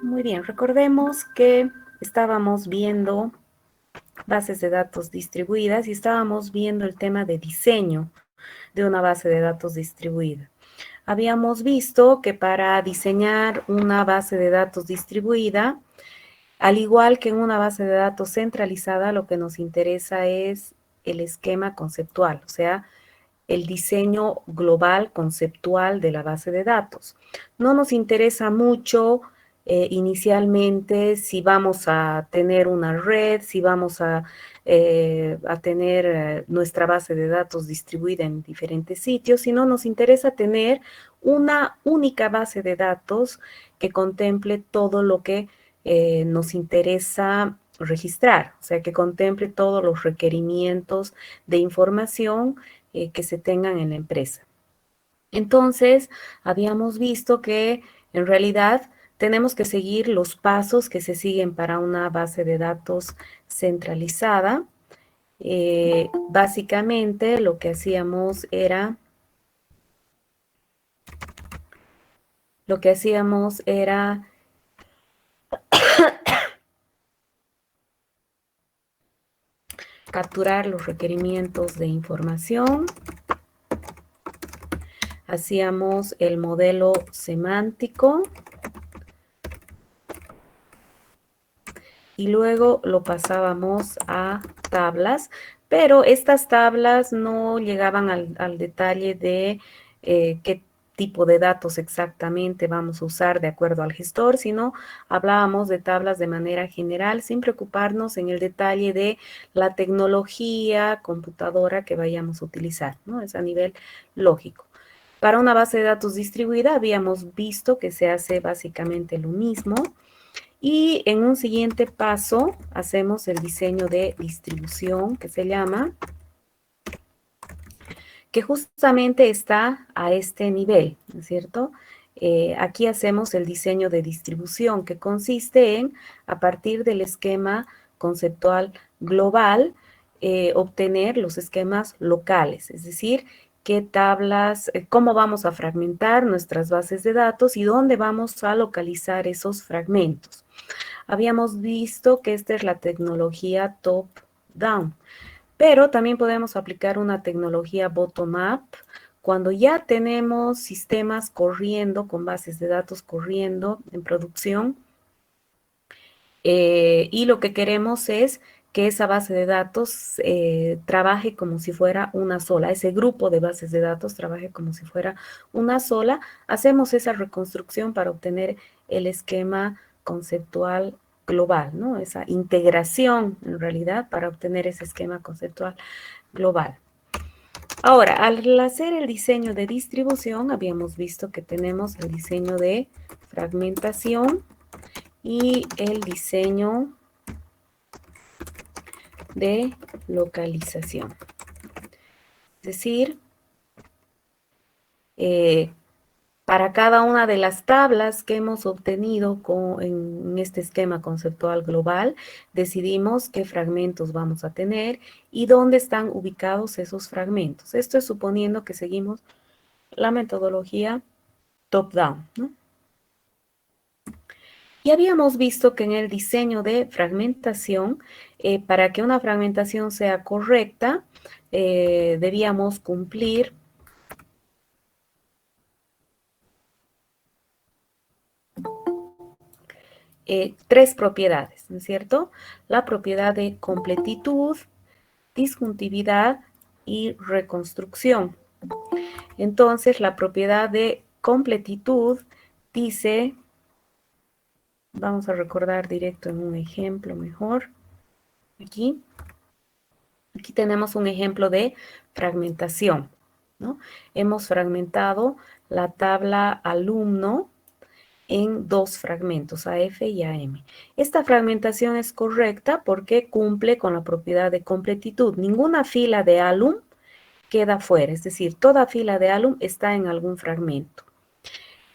Muy bien, recordemos que estábamos viendo bases de datos distribuidas y estábamos viendo el tema de diseño de una base de datos distribuida. Habíamos visto que para diseñar una base de datos distribuida, al igual que en una base de datos centralizada, lo que nos interesa es el esquema conceptual, o sea, el diseño global conceptual de la base de datos. No nos interesa mucho inicialmente si vamos a tener una red, si vamos a tener nuestra base de datos distribuida en diferentes sitios, sino nos interesa tener una única base de datos que contemple todo lo que nos interesa registrar, o sea, que contemple todos los requerimientos de información que se tengan en la empresa. Entonces, habíamos visto que en realidad tenemos que seguir los pasos que se siguen para una base de datos centralizada. Básicamente lo que hacíamos era capturar los requerimientos de información, hacíamos el modelo semántico y luego lo pasábamos a tablas, pero estas tablas no llegaban al detalle de qué tipo de datos exactamente vamos a usar de acuerdo al gestor, sino hablábamos de tablas de manera general sin preocuparnos en el detalle de la tecnología computadora que vayamos a utilizar, ¿no? Es a nivel lógico. Para una base de datos distribuida habíamos visto que se hace básicamente lo mismo. Y en un siguiente paso hacemos el diseño de distribución que se llama, que justamente está a este nivel, ¿no es cierto? Aquí hacemos el diseño de distribución que consiste en, a partir del esquema conceptual global, obtener los esquemas locales, es decir, qué tablas, cómo vamos a fragmentar nuestras bases de datos y dónde vamos a localizar esos fragmentos. Habíamos visto que esta es la tecnología top-down, pero también podemos aplicar una tecnología bottom-up cuando ya tenemos sistemas corriendo, con bases de datos corriendo en producción, y lo que queremos es que esa base de datos trabaje como si fuera una sola, ese grupo de bases de datos trabaje como si fuera una sola. Hacemos esa reconstrucción para obtener el esquema conceptual global, ¿no? Esa integración en realidad para obtener ese esquema conceptual global. Ahora, al hacer el diseño de distribución, habíamos visto que tenemos el diseño de fragmentación y el diseño de localización. Es decir, para cada una de las tablas que hemos obtenido en este esquema conceptual global, decidimos qué fragmentos vamos a tener y dónde están ubicados esos fragmentos. Esto es suponiendo que seguimos la metodología top-down, ¿no? Y habíamos visto que en el diseño de fragmentación, para que una fragmentación sea correcta, debíamos cumplir tres propiedades, ¿no es cierto? La propiedad de completitud, disjuntividad y reconstrucción. Entonces, la propiedad de completitud dice, vamos a recordar directo en un ejemplo mejor, aquí tenemos un ejemplo de fragmentación, ¿no? Hemos fragmentado la tabla alumno en dos fragmentos, AF y AM. Esta fragmentación es correcta porque cumple con la propiedad de completitud. Ninguna fila de alum queda fuera, es decir, toda fila de alum está en algún fragmento.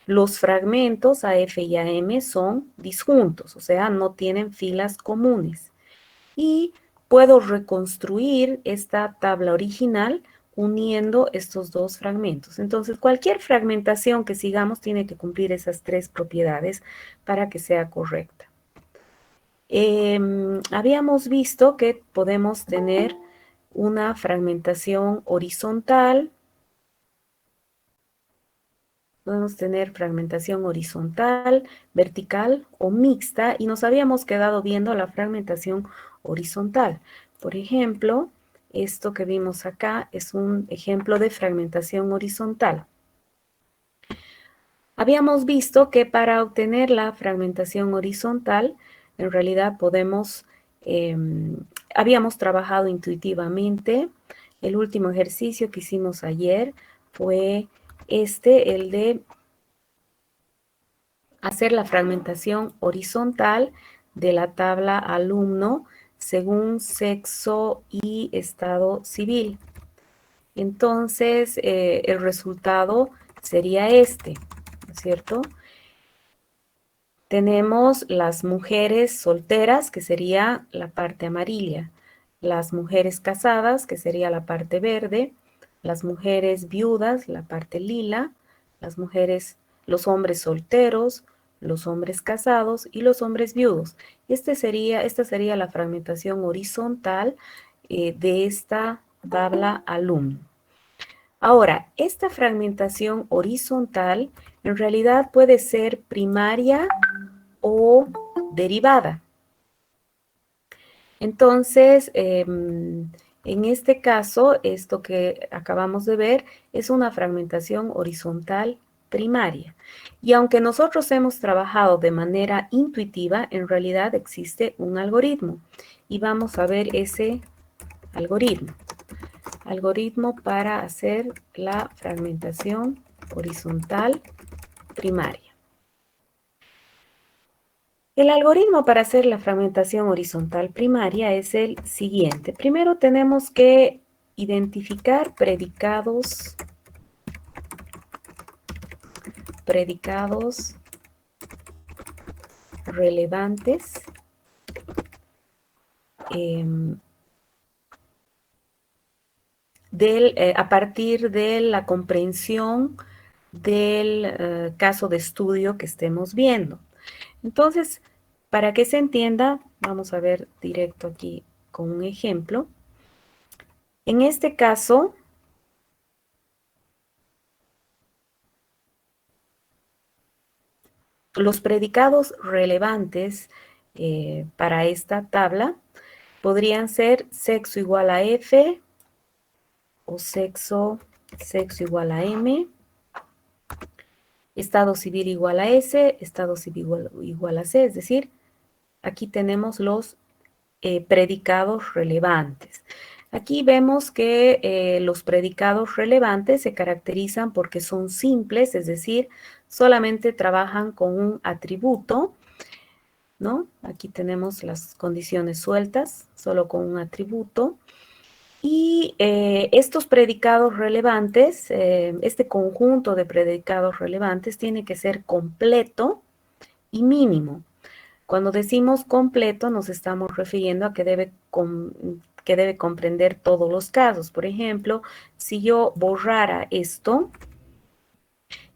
Los fragmentos AF y AM son disjuntos, o sea, no tienen filas comunes. Y puedo reconstruir esta tabla original uniendo estos dos fragmentos. Entonces, cualquier fragmentación que sigamos tiene que cumplir esas tres propiedades para que sea correcta. Habíamos visto que podemos tener una fragmentación horizontal. Podemos tener fragmentación horizontal, vertical o mixta, y nos habíamos quedado viendo la fragmentación horizontal. Por ejemplo, esto que vimos acá es un ejemplo de fragmentación horizontal. Habíamos visto que para obtener la fragmentación horizontal, en realidad habíamos trabajado intuitivamente. El último ejercicio que hicimos ayer fue el de hacer la fragmentación horizontal de la tabla alumno según sexo y estado civil. Entonces, el resultado sería este, ¿no es cierto? Tenemos las mujeres solteras, que sería la parte amarilla, las mujeres casadas, que sería la parte verde, las mujeres viudas, la parte lila, los hombres solteros, los hombres casados y los hombres viudos. Esta sería la fragmentación horizontal de esta tabla alumno. Ahora, esta fragmentación horizontal en realidad puede ser primaria o derivada. Entonces, en este caso, esto que acabamos de ver es una fragmentación horizontal primaria. Y aunque nosotros hemos trabajado de manera intuitiva, en realidad existe un algoritmo. Y vamos a ver ese algoritmo. Algoritmo para hacer la fragmentación horizontal primaria. El algoritmo para hacer la fragmentación horizontal primaria es el siguiente. Primero tenemos que identificar predicados relevantes a partir de la comprensión del caso de estudio que estemos viendo. Entonces, para que se entienda, vamos a ver directo aquí con un ejemplo. En este caso, los predicados relevantes para esta tabla podrían ser sexo igual a F o sexo igual a M, estado civil igual a S, estado civil igual a C, es decir, aquí tenemos los predicados relevantes. Aquí vemos que los predicados relevantes se caracterizan porque son simples, es decir, solamente trabajan con un atributo, ¿no? Aquí tenemos las condiciones sueltas, solo con un atributo. Y estos predicados relevantes, este conjunto de predicados relevantes tiene que ser completo y mínimo. Cuando decimos completo nos estamos refiriendo a que debe comprender todos los casos. Por ejemplo, si yo borrara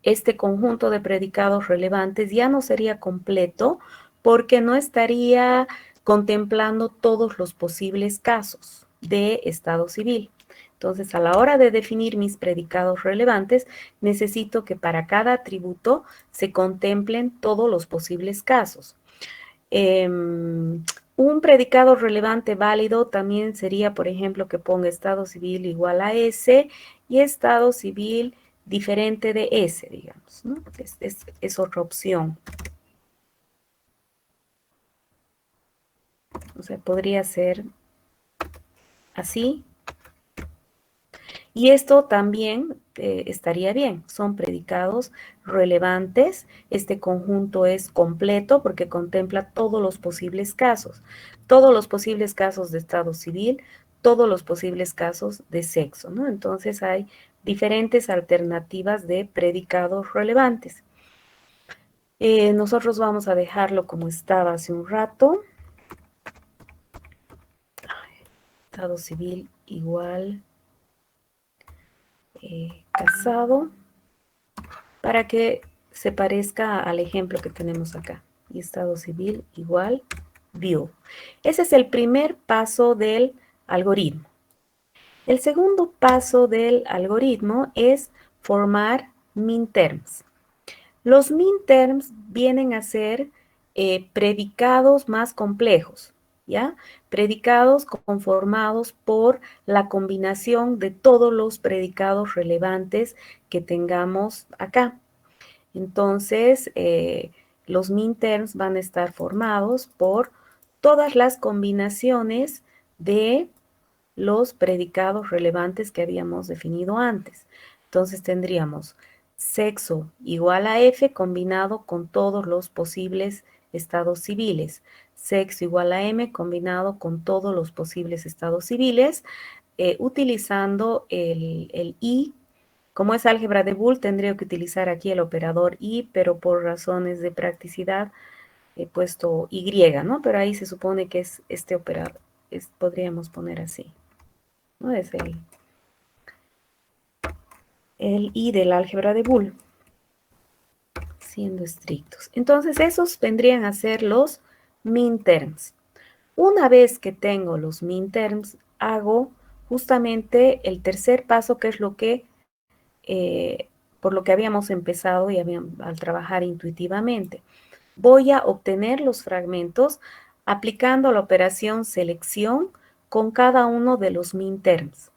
este conjunto de predicados relevantes ya no sería completo porque no estaría contemplando todos los posibles casos de estado civil. Entonces, a la hora de definir mis predicados relevantes, necesito que para cada atributo se contemplen todos los posibles casos. Un predicado relevante válido también sería, por ejemplo, que ponga estado civil igual a S y estado civil diferente de S, digamos, ¿no? Es otra opción. O sea, podría ser así. Y esto también estaría bien. Son predicados relevantes. Este conjunto es completo porque contempla todos los posibles casos. Todos los posibles casos de estado civil, todos los posibles casos de sexo, ¿no? Entonces hay diferentes alternativas de predicados relevantes. Nosotros vamos a dejarlo como estaba hace un rato. Estado civil igual casado, para que se parezca al ejemplo que tenemos acá. Y estado civil igual view. Ese es el primer paso del algoritmo. El segundo paso del algoritmo es formar minterms. Los minterms vienen a ser predicados más complejos, ¿ya? Predicados conformados por la combinación de todos los predicados relevantes que tengamos acá. Entonces, los minterms van a estar formados por todas las combinaciones de los predicados relevantes que habíamos definido antes. Entonces tendríamos sexo igual a F combinado con todos los posibles estados civiles. Sexo igual a M combinado con todos los posibles estados civiles, utilizando el I. Como es álgebra de Boole, tendría que utilizar aquí el operador I, pero por razones de practicidad he puesto Y, ¿no? Pero ahí se supone que es este operador, podríamos poner así, ¿no? Es el I del álgebra de Boole, siendo estrictos. Entonces, esos vendrían a ser los minterms. Una vez que tengo los minterms, hago justamente el tercer paso, que es lo que por lo que habíamos empezado y al trabajar intuitivamente. Voy a obtener los fragmentos aplicando la operación selección con cada uno de los minterms.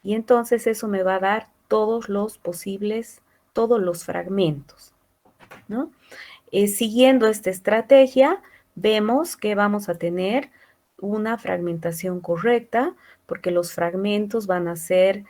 Y entonces eso me va a dar todos los posibles, todos los fragmentos, ¿no? Siguiendo esta estrategia, vemos que vamos a tener una fragmentación correcta, porque los fragmentos van a ser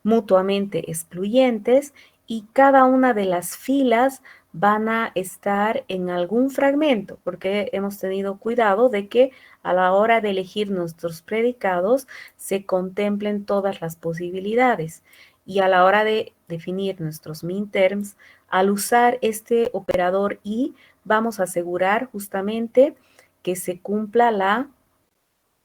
mutuamente excluyentes y cada una de las filas van a estar en algún fragmento, porque hemos tenido cuidado de que a la hora de elegir nuestros predicados se contemplen todas las posibilidades. Y a la hora de definir nuestros minterms, al usar este operador y, vamos a asegurar justamente que se cumpla la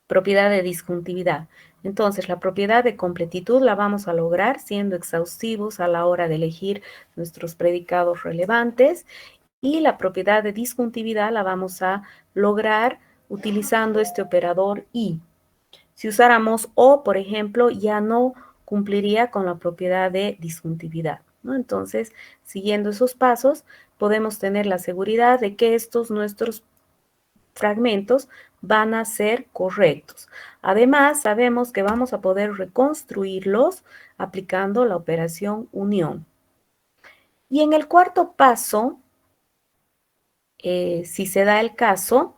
propiedad de disjuntividad. Entonces, la propiedad de completitud la vamos a lograr siendo exhaustivos a la hora de elegir nuestros predicados relevantes, y la propiedad de disjuntividad la vamos a lograr utilizando este operador y. Si usáramos o, por ejemplo, ya no cumpliría con la propiedad de disjuntividad, ¿no? Entonces, siguiendo esos pasos, podemos tener la seguridad de que estos nuestros fragmentos van a ser correctos. Además, sabemos que vamos a poder reconstruirlos aplicando la operación unión. Y en el cuarto paso, si se da el caso,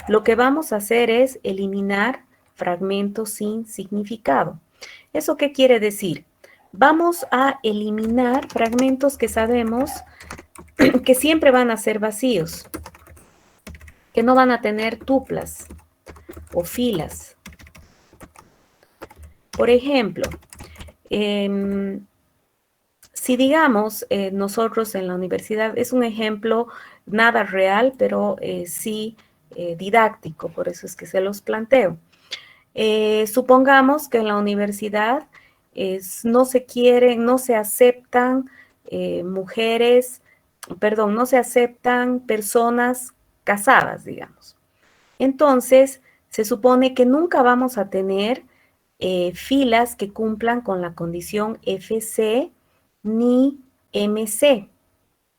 lo que vamos a hacer es eliminar fragmentos sin significado. ¿Eso qué quiere decir? Vamos a eliminar fragmentos que sabemos que siempre van a ser vacíos, que no van a tener tuplas o filas. Por ejemplo, si digamos nosotros en la universidad, es un ejemplo nada real, pero sí didáctico, por eso es que se los planteo. Supongamos que en la universidad no se quieren, no se aceptan mujeres, perdón, no se aceptan personas casadas, digamos. Entonces, se supone que nunca vamos a tener filas que cumplan con la condición FC ni MC.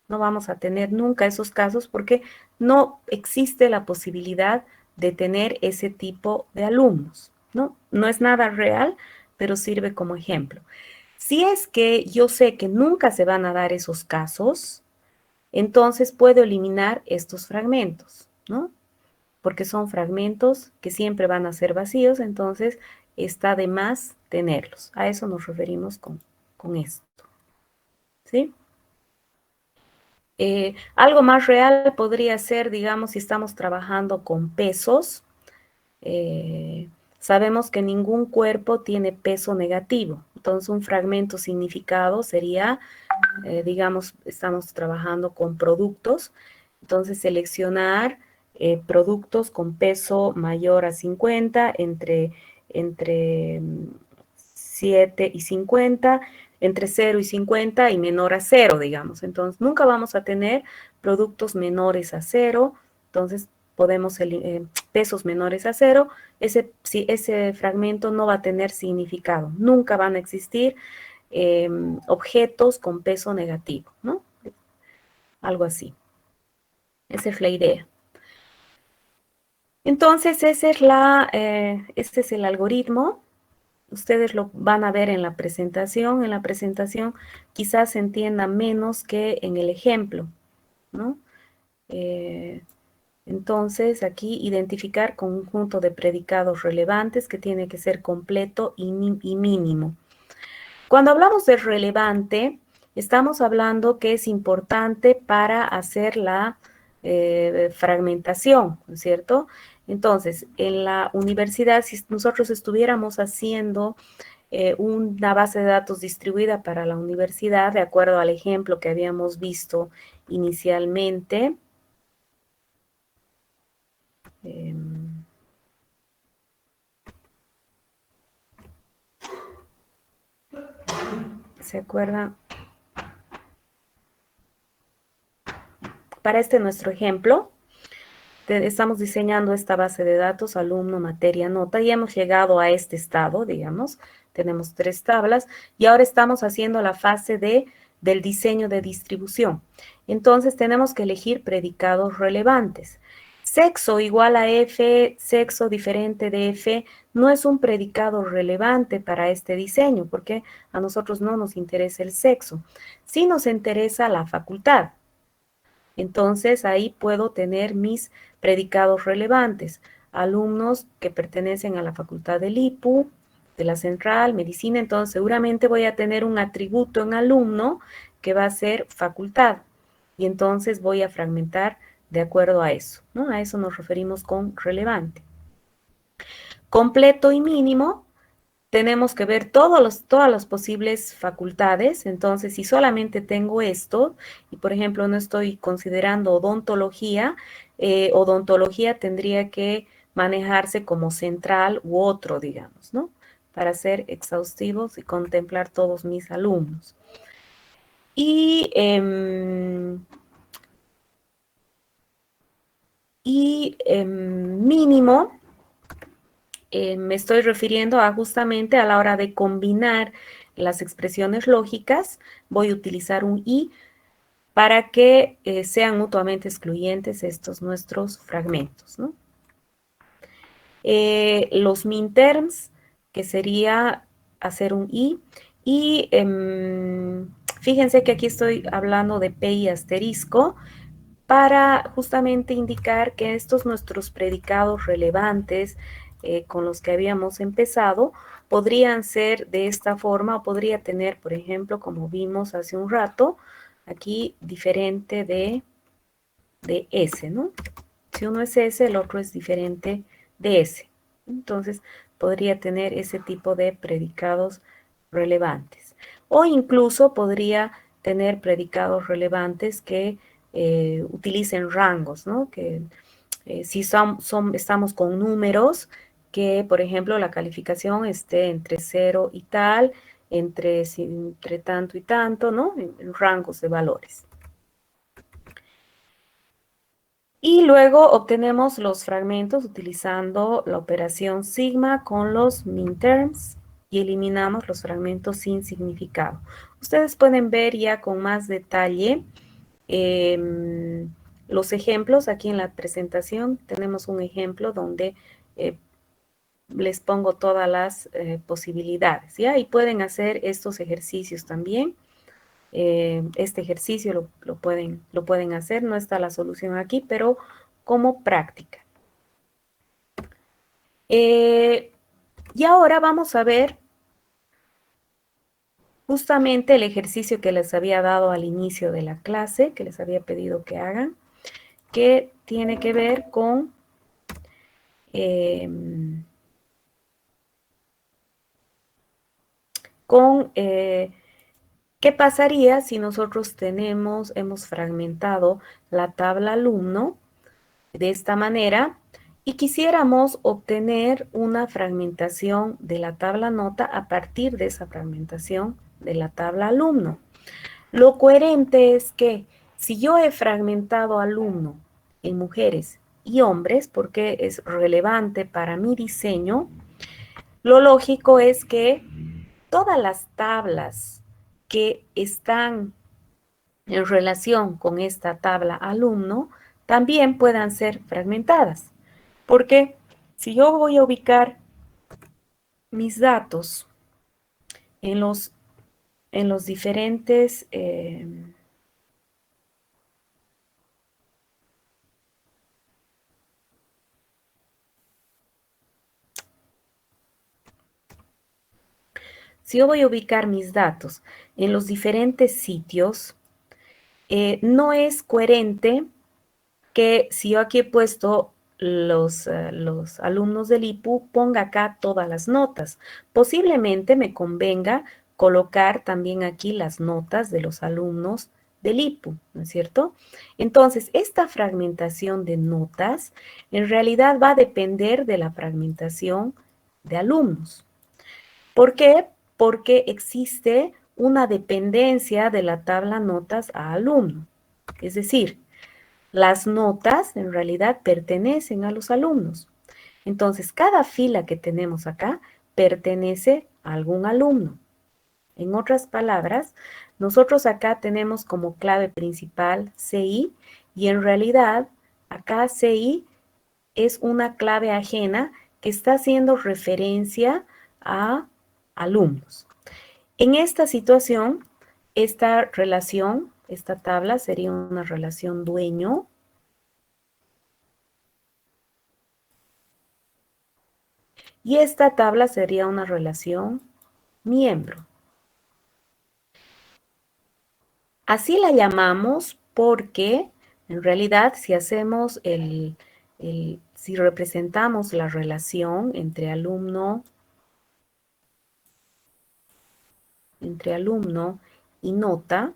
No vamos a tener nunca esos casos porque no existe la posibilidad de tener ese tipo de alumnos, ¿no? No es nada real, pero sirve como ejemplo. Si es que yo sé que nunca se van a dar esos casos, entonces puedo eliminar estos fragmentos, ¿no? Porque son fragmentos que siempre van a ser vacíos, entonces está de más tenerlos. A eso nos referimos con esto, ¿sí? Algo más real podría ser, digamos, si estamos trabajando con pesos, sabemos que ningún cuerpo tiene peso negativo. Entonces, un fragmento significado sería, digamos, estamos trabajando con productos. Entonces, seleccionar productos con peso mayor a 50 entre 7 y 50, entre 0 y 50 y menor a 0, digamos. Entonces, nunca vamos a tener productos menores a 0, entonces podemos, pesos menores a 0, ese fragmento no va a tener significado. Nunca van a existir objetos con peso negativo, ¿no? Algo así. Esa es la idea. Entonces, ese es el algoritmo. Ustedes lo van a ver en la presentación. En la presentación quizás se entienda menos que en el ejemplo, ¿no? Entonces, aquí identificar conjunto de predicados relevantes que tiene que ser completo y mínimo. Cuando hablamos de relevante, estamos hablando que es importante para hacer la fragmentación, ¿no es cierto? Entonces, en la universidad, si nosotros estuviéramos haciendo una base de datos distribuida para la universidad, de acuerdo al ejemplo que habíamos visto inicialmente, ¿se acuerdan? Para nuestro ejemplo, estamos diseñando esta base de datos, alumno, materia, nota, y hemos llegado a este estado, digamos, tenemos 3 tablas, y ahora estamos haciendo la fase del diseño de distribución. Entonces, tenemos que elegir predicados relevantes. Sexo igual a F, sexo diferente de F, no es un predicado relevante para este diseño, porque a nosotros no nos interesa el sexo, sí nos interesa la facultad. Entonces, ahí puedo tener mis predicados relevantes. Alumnos que pertenecen a la facultad del IPU, de la Central, Medicina, entonces seguramente voy a tener un atributo en alumno que va a ser facultad. Y entonces voy a fragmentar de acuerdo a eso, ¿no? A eso nos referimos con relevante. Completo y mínimo, tenemos que ver todas las posibles facultades. Entonces, si solamente tengo esto, y por ejemplo no estoy considerando odontología, odontología tendría que manejarse como central u otro, digamos, ¿no? Para ser exhaustivos y contemplar todos mis alumnos. Y, mínimo, me estoy refiriendo a justamente a la hora de combinar las expresiones lógicas, voy a utilizar un y para que sean mutuamente excluyentes estos nuestros fragmentos, ¿no? Los minterms, que sería hacer un y fíjense que aquí estoy hablando de P y asterisco, para justamente indicar que estos nuestros predicados relevantes con los que habíamos empezado podrían ser de esta forma o podría tener, por ejemplo, como vimos hace un rato, aquí diferente de S, ¿no? Si uno es S, el otro es diferente de S. Entonces, podría tener ese tipo de predicados relevantes. O incluso podría tener predicados relevantes que utilicen rangos, ¿no? Que si estamos con números, que por ejemplo la calificación esté entre 0 y tal, entre tanto y tanto, ¿no? En rangos de valores. Y luego obtenemos los fragmentos utilizando la operación sigma con los minterms y eliminamos los fragmentos sin significado. Ustedes pueden ver ya con más detalle los ejemplos. Aquí en la presentación tenemos un ejemplo donde les pongo todas las posibilidades, ¿ya? Y pueden hacer estos ejercicios también. Este ejercicio lo pueden hacer, no está la solución aquí, pero como práctica. Y ahora vamos a ver justamente el ejercicio que les había dado al inicio de la clase, que les había pedido que hagan, que tiene que ver con ¿qué pasaría si nosotros hemos fragmentado la tabla alumno de esta manera y quisiéramos obtener una fragmentación de la tabla nota a partir de esa fragmentación de la tabla alumno. Lo coherente es que si yo he fragmentado alumno en mujeres y hombres, porque es relevante para mi diseño, lo lógico es que todas las tablas que están en relación con esta tabla alumno también puedan ser fragmentadas. Porque si yo voy a ubicar mis datos en los diferentes si yo voy a ubicar mis datos en los diferentes sitios, no es coherente que si yo aquí he puesto los alumnos del IPU, ponga acá todas las notas. Posiblemente me convenga colocar también aquí las notas de los alumnos del IPU, ¿no es cierto? Entonces, esta fragmentación de notas en realidad va a depender de la fragmentación de alumnos. ¿Por qué? Porque existe una dependencia de la tabla notas a alumno. Es decir, las notas en realidad pertenecen a los alumnos. Entonces, cada fila que tenemos acá pertenece a algún alumno. En otras palabras, nosotros acá tenemos como clave principal CI y en realidad acá CI es una clave ajena que está haciendo referencia a alumnos. En esta situación, esta relación, esta tabla sería una relación dueño y esta tabla sería una relación miembro. Así la llamamos porque en realidad si hacemos si representamos la relación entre alumno y nota,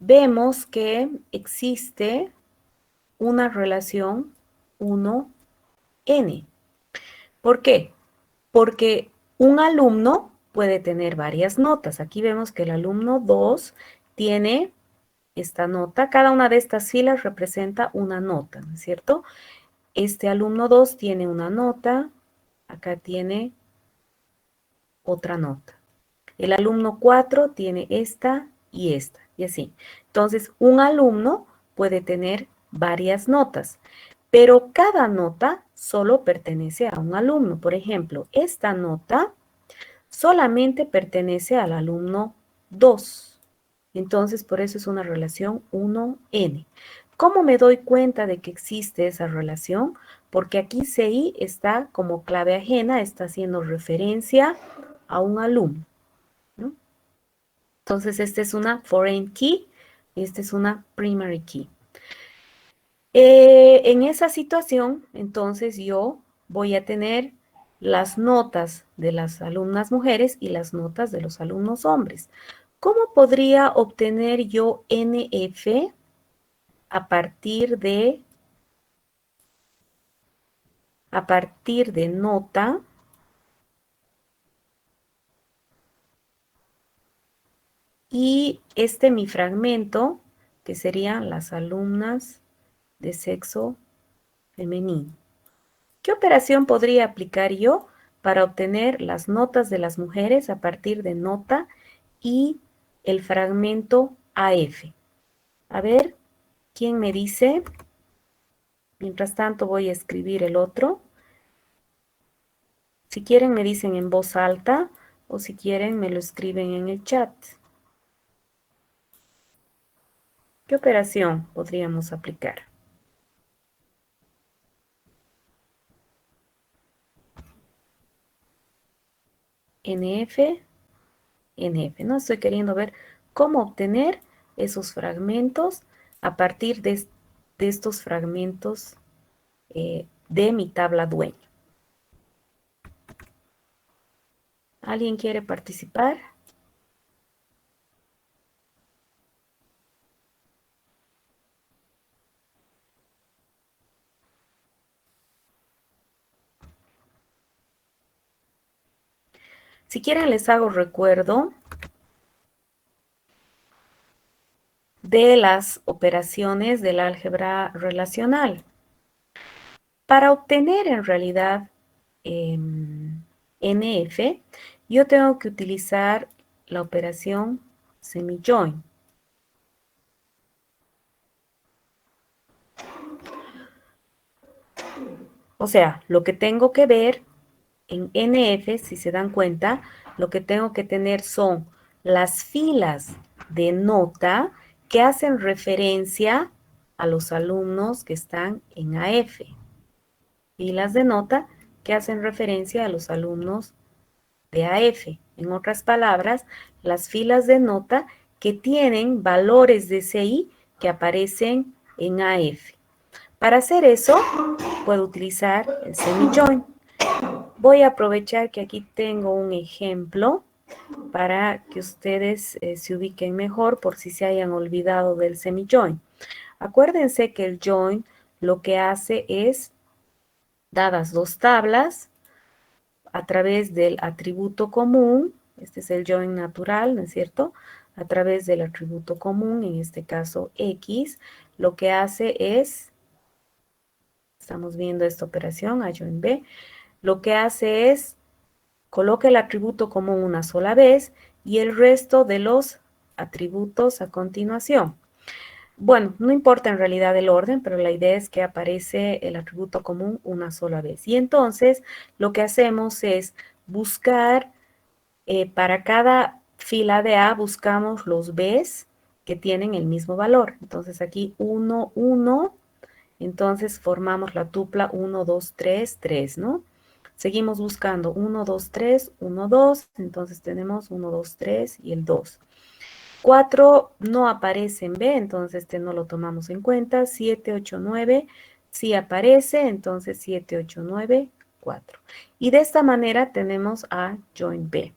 vemos que existe una relación 1N. ¿Por qué? Porque un alumno puede tener varias notas. Aquí vemos que el alumno 2 tiene esta nota. Cada una de estas filas representa una nota, ¿no es cierto? Este alumno 2 tiene una nota, acá tiene otra nota. El alumno 4 tiene esta y así. Entonces, un alumno puede tener varias notas, pero cada nota solo pertenece a un alumno. Por ejemplo, esta nota solamente pertenece al alumno 2. Entonces, por eso es una relación 1N. ¿Cómo me doy cuenta de que existe esa relación? Porque aquí CI está como clave ajena, está haciendo referencia a un alumno, ¿no? Entonces, esta es una foreign key y esta es una primary key. En esa situación, entonces yo voy a tener las notas de las alumnas mujeres y las notas de los alumnos hombres. ¿Cómo podría obtener yo NF a partir de nota y mi fragmento, que serían las alumnas de sexo femenino? ¿Qué operación podría aplicar yo para obtener las notas de las mujeres a partir de nota y el fragmento AF? A ver, ¿quién me dice? Mientras tanto voy a escribir el otro. Si quieren me dicen en voz alta o si quieren me lo escriben en el chat. ¿Qué operación podríamos aplicar? NF, NF, ¿no? Estoy queriendo ver cómo obtener esos fragmentos a partir de estos fragmentos de mi tabla dueño. ¿Alguien quiere participar? Si quieren les hago recuerdo de las operaciones del álgebra relacional. Para obtener en realidad NF, yo tengo que utilizar la operación semi-join. O sea, lo que tengo que ver en NF, si se dan cuenta, lo que tengo que tener son las filas de nota que hacen referencia a los alumnos que están en AF. Filas de nota que hacen referencia a los alumnos de AF. En otras palabras, las filas de nota que tienen valores de CI que aparecen en AF. Para hacer eso, puedo utilizar el semi-join. Voy a aprovechar que aquí tengo un ejemplo para que ustedes se ubiquen mejor por si se hayan olvidado del semi-join. Acuérdense que el join lo que hace es, dadas dos tablas, a través del atributo común, este es el join natural, ¿no es cierto? A través del atributo común, en este caso X, lo que hace es, estamos viendo esta operación, A join B, lo que hace es, coloca el atributo común una sola vez y el resto de los atributos a continuación. Bueno, no importa en realidad el orden, pero la idea es que aparece el atributo común una sola vez. Y entonces lo que hacemos es buscar, para cada fila de A, buscamos los Bs que tienen el mismo valor. Entonces aquí 1, 1, entonces formamos la tupla 1, 2, 3, 3, ¿no? Seguimos buscando 1, 2, 3, 1, 2, entonces tenemos 1, 2, 3 y el 2. 4 no aparece en B, entonces este no lo tomamos en cuenta. 7, 8, 9 sí aparece, entonces 7, 8, 9, 4. Y de esta manera tenemos a join B.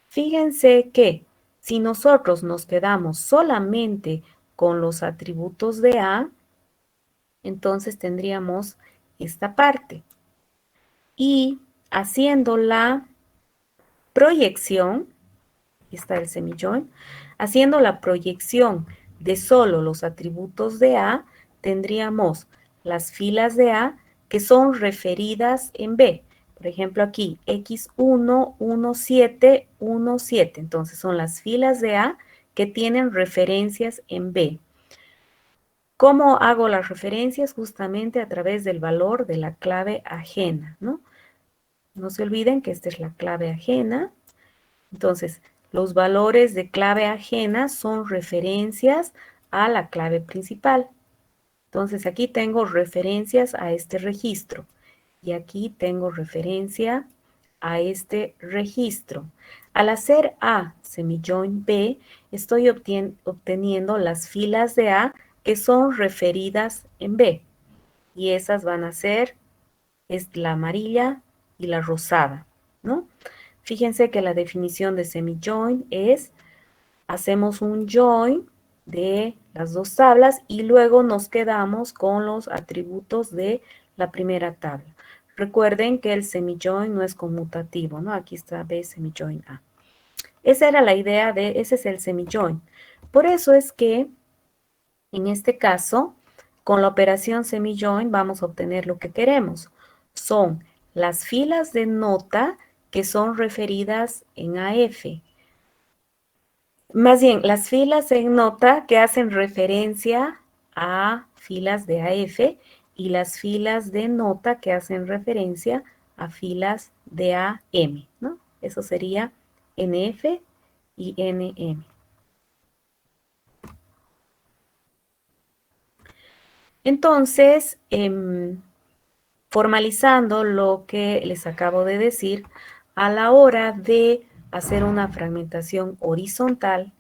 Fíjense que si nosotros nos quedamos solamente con los atributos de A, entonces tendríamos esta parte. Y haciendo la proyección, aquí está el semi-join, haciendo la proyección de solo los atributos de A, tendríamos las filas de A que son referidas en B. Por ejemplo, aquí X1, 1, 7, 1, 7. Entonces, son las filas de A que tienen referencias en B. ¿Cómo hago las referencias? Justamente a través del valor de la clave ajena, ¿no? No se olviden que esta es la clave ajena. Entonces, los valores de clave ajena son referencias a la clave principal. Entonces, aquí tengo referencias a este registro. Y aquí tengo referencia a este registro. Al hacer A semi-join B, estoy obteniendo las filas de A que son referidas en B. Y esas van a ser la amarilla y la rosada, ¿no? Fíjense que la definición de semi-join es, hacemos un join de las dos tablas y luego nos quedamos con los atributos de la primera tabla. Recuerden que el semi-join no es conmutativo, ¿no? Aquí está B semi-join A. Esa era la idea ese es el semi-join. Por eso es que, en este caso, con la operación semi-join vamos a obtener lo que queremos. Son las filas de nota que son referidas en AF. Más bien, las filas en nota que hacen referencia a filas de AF y las filas de nota que hacen referencia a filas de AM, ¿no? Eso sería NF y NM. Entonces, formalizando lo que les acabo de decir, a la hora de hacer una fragmentación horizontal,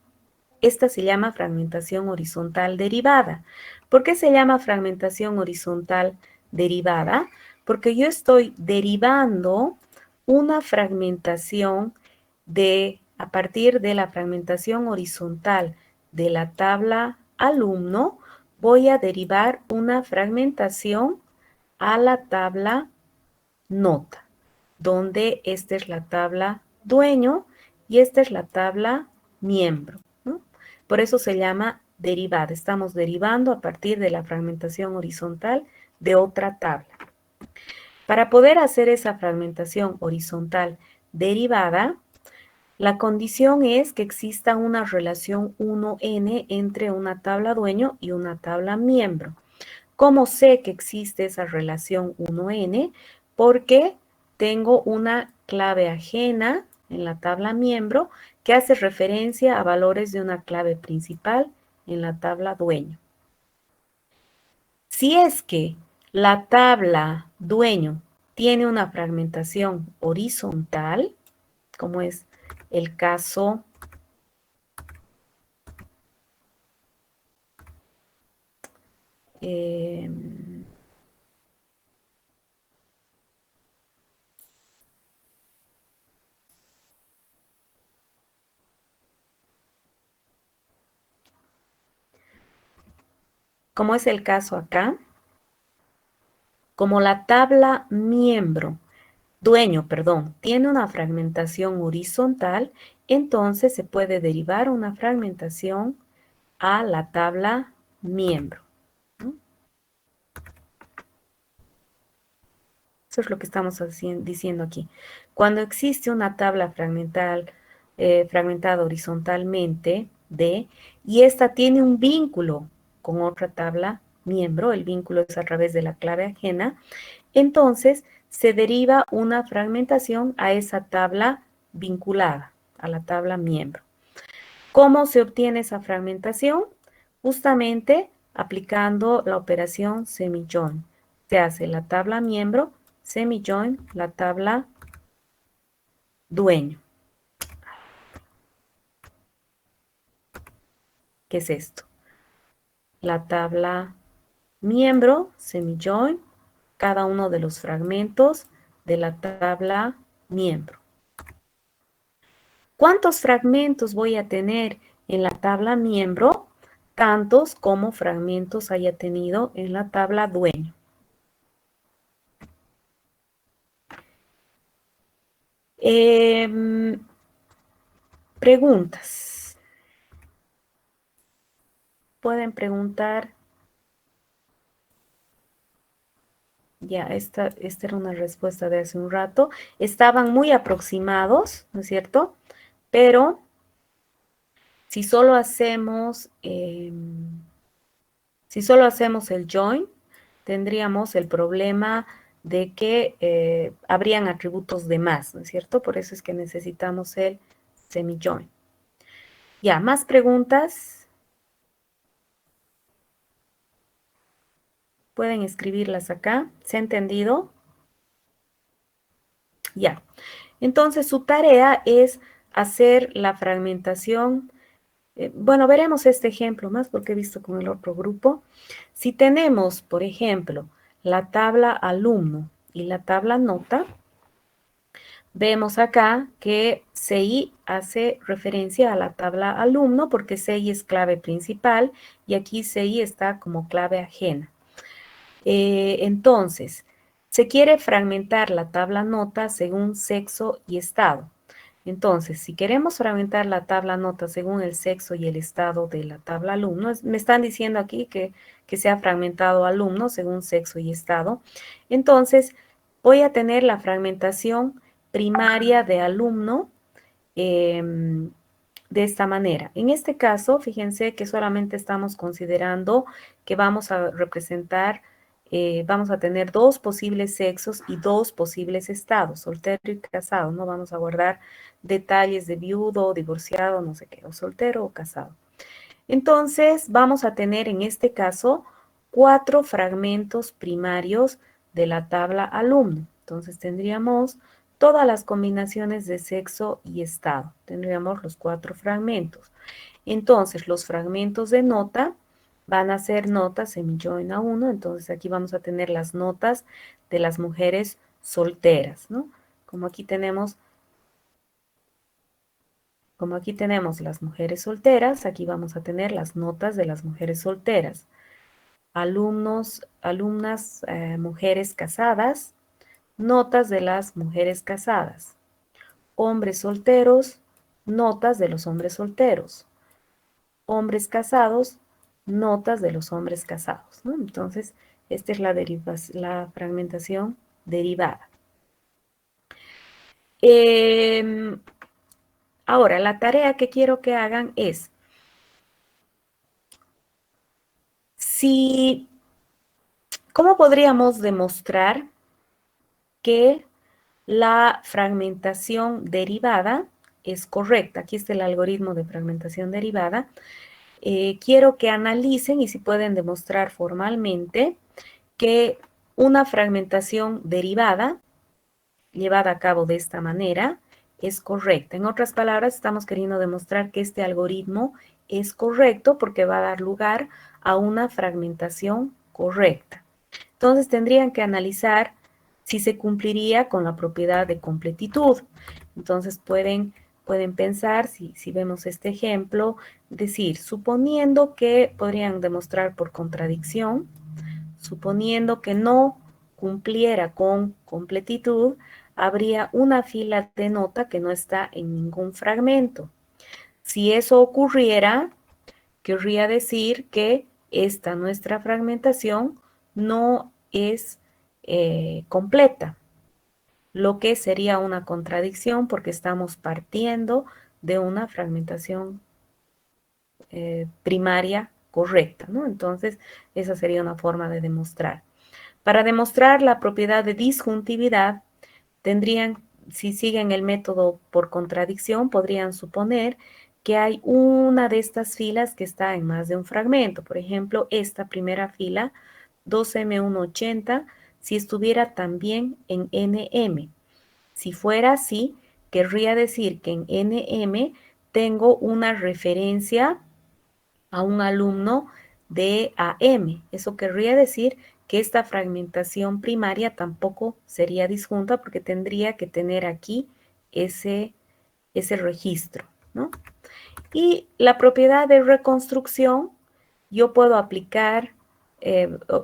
esta se llama fragmentación horizontal derivada. ¿Por qué se llama fragmentación horizontal derivada? Porque yo estoy derivando una fragmentación a partir de la fragmentación horizontal de la tabla alumno, voy a derivar una fragmentación a la tabla nota, donde esta es la tabla dueño y esta es la tabla miembro, ¿no? Por eso se llama derivada. Estamos derivando a partir de la fragmentación horizontal de otra tabla. Para poder hacer esa fragmentación horizontal derivada, la condición es que exista una relación 1n entre una tabla dueño y una tabla miembro. ¿Cómo sé que existe esa relación 1n? Porque tengo una clave ajena en la tabla miembro que hace referencia a valores de una clave principal en la tabla dueño. Si es que la tabla dueño tiene una fragmentación horizontal, como es el caso como es el caso acá, como la tabla dueño, perdón, tiene una fragmentación horizontal, entonces se puede derivar una fragmentación a la tabla miembro, ¿no? Eso es lo que estamos diciendo aquí. Cuando existe una tabla fragmentada horizontalmente, D, y esta tiene un vínculo con otra tabla miembro, el vínculo es a través de la clave ajena, entonces se deriva una fragmentación a esa tabla vinculada, a la tabla miembro. ¿Cómo se obtiene esa fragmentación? Justamente aplicando la operación semi-join. Se hace la tabla miembro, semi-join, la tabla dueño. ¿Qué es esto? La tabla miembro, semi-join, cada uno de los fragmentos de la tabla miembro. ¿Cuántos fragmentos voy a tener en la tabla miembro? Tantos como fragmentos haya tenido en la tabla dueño. Preguntas. Pueden preguntar. Ya, esta era una respuesta de hace un rato. Estaban muy aproximados, ¿no es cierto? Pero si solo hacemos, el join, tendríamos el problema de que habrían atributos de más, ¿no es cierto? Por eso es que necesitamos el semi-join. Ya, más preguntas. Pueden escribirlas acá. ¿Se ha entendido? Ya. Entonces, su tarea es hacer la fragmentación. Bueno, veremos este ejemplo más porque he visto con el otro grupo. Si tenemos, por ejemplo, la tabla alumno y la tabla nota, vemos acá que CI hace referencia a la tabla alumno porque CI es clave principal y aquí CI está como clave ajena. Entonces, se quiere fragmentar la tabla nota según sexo y estado. Entonces, si queremos fragmentar la tabla nota según el sexo y el estado de la tabla alumno, me están diciendo aquí que se ha fragmentado alumno según sexo y estado. Entonces, voy a tener la fragmentación primaria de alumno de esta manera. En este caso, fíjense que solamente estamos considerando que vamos a representar, vamos a tener dos posibles sexos y dos posibles estados, soltero y casado. No vamos a guardar detalles de viudo, divorciado, no sé qué, o soltero o casado. Entonces, vamos a tener en este caso 4 fragmentos primarios de la tabla alumno. Entonces, tendríamos todas las combinaciones de sexo y estado. Tendríamos los 4 fragmentos. Entonces, los fragmentos de nota van a ser notas semi-join a 1. Entonces, aquí vamos a tener las notas de las mujeres solteras, ¿no? Como aquí tenemos las mujeres solteras, aquí vamos a tener las notas de las mujeres solteras. Alumnas, mujeres casadas, notas de las mujeres casadas. hombres solteros, notas de los hombres solteros. Hombres casados, notas de los hombres casados, ¿no? Entonces, esta es la fragmentación derivada. Ahora, la tarea que quiero que hagan es, ¿cómo podríamos demostrar que la fragmentación derivada es correcta? Aquí está el algoritmo de fragmentación derivada. Quiero que analicen y si pueden demostrar formalmente que una fragmentación derivada llevada a cabo de esta manera es correcta. En otras palabras, estamos queriendo demostrar que este algoritmo es correcto porque va a dar lugar a una fragmentación correcta. Entonces tendrían que analizar si se cumpliría con la propiedad de completitud. Entonces pueden pensar, si vemos este ejemplo, decir, suponiendo que podrían demostrar por contradicción, suponiendo que no cumpliera con completitud, habría una fila de nota que no está en ningún fragmento. Si eso ocurriera, querría decir que esta nuestra fragmentación no es completa, lo que sería una contradicción porque estamos partiendo de una fragmentación primaria correcta, ¿no? Entonces, esa sería una forma de demostrar. Para demostrar la propiedad de disjuntividad, tendrían, si siguen el método por contradicción, podrían suponer que hay una de estas filas que está en más de un fragmento. Por ejemplo, esta primera fila, 2M180, si estuviera también en NM. Si fuera así, querría decir que en NM tengo una referencia a un alumno de AM. Eso querría decir que esta fragmentación primaria tampoco sería disjunta porque tendría que tener aquí ese registro, ¿no? Y la propiedad de reconstrucción, yo puedo aplicar,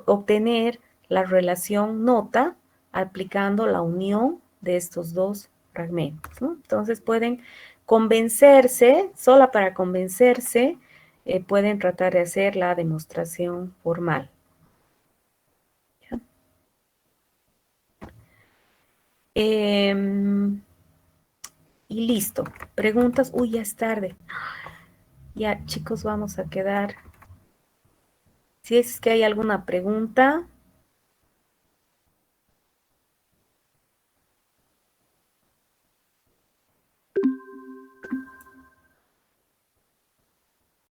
obtener la relación nota aplicando la unión de estos dos fragmentos, ¿no? Entonces pueden convencerse, sola para convencerse, pueden tratar de hacer la demostración formal. Y listo. Preguntas. Uy, ya es tarde. Ya, chicos, vamos a quedar. Si es que hay alguna pregunta,